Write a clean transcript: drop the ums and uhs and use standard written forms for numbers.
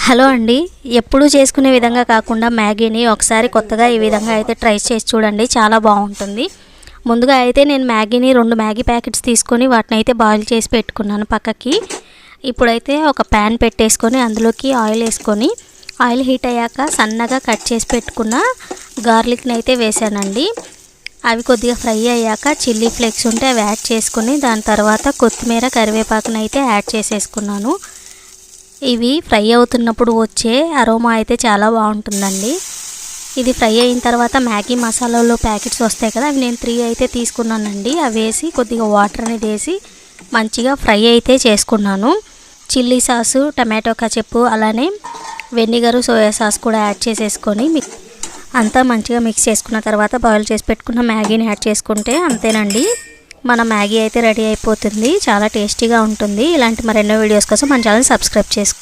Hello అండి, ఎప్పుడూ చేసుకునే విధంగా కాకుండా మ్యాగీని ఒకసారి కొత్తగా ఈ విధంగా అయితే ట్రై చేసి చూడండి, చాలా బాగుంటుంది. ముందుగా అయితే నేను మ్యాగీని 2 మ్యాగీ ప్యాకెట్స్ తీసుకొని వాటిని అయితే బాయిల్ చేసి పెట్టుకున్నాను పక్కకి. ఇప్పుడైతే ఒక ప్యాన్ పెట్టేసుకొని అందులోకి ఆయిల్ వేసుకొని ఆయిల్ హీట్ అయ్యాక సన్నగా కట్ చేసి పెట్టుకున్న గార్లిక్ని అయితే వేసానండి. అవి కొద్దిగా ఫ్రై అయ్యాక చిల్లీ ఫ్లేక్స్ ఉంటే అవి యాడ్ చేసుకొని దాని తర్వాత కొత్తిమీర కరివేపాకుని అయితే యాడ్ చేసేసుకున్నాను. ఇవి ఫ్రై అవుతున్నప్పుడు వచ్చే అరోమా అయితే చాలా బాగుంటుందండి. ఇది ఫ్రై అయిన తర్వాత మ్యాగీ మసాలాలో ప్యాకెట్స్ వస్తాయి కదా, అవి నేను 3 అయితే తీసుకున్నానండి. అవి వేసి కొద్దిగా వాటర్ అనేది వేసి మంచిగా ఫ్రై అయితే చేసుకున్నాను. చిల్లీ సాసు, టమాటో కచప్పు, అలానే వెనిగరు, సోయా సాస్ కూడా యాడ్ చేసేసుకొని అంతా మంచిగా మిక్స్ చేసుకున్న తర్వాత బాయిల్ చేసి పెట్టుకున్న మ్యాగీని యాడ్ చేసుకుంటే అంతేనండి, మన మ్యాగీ అయితే రెడీ అయిపోతుంది. చాలా టేస్టీగా ఉంటుంది. ఇలాంటి మరెన్నో వీడియోస్ కోసం మన ఛానల్ సబ్స్క్రైబ్ చేసుకోండి.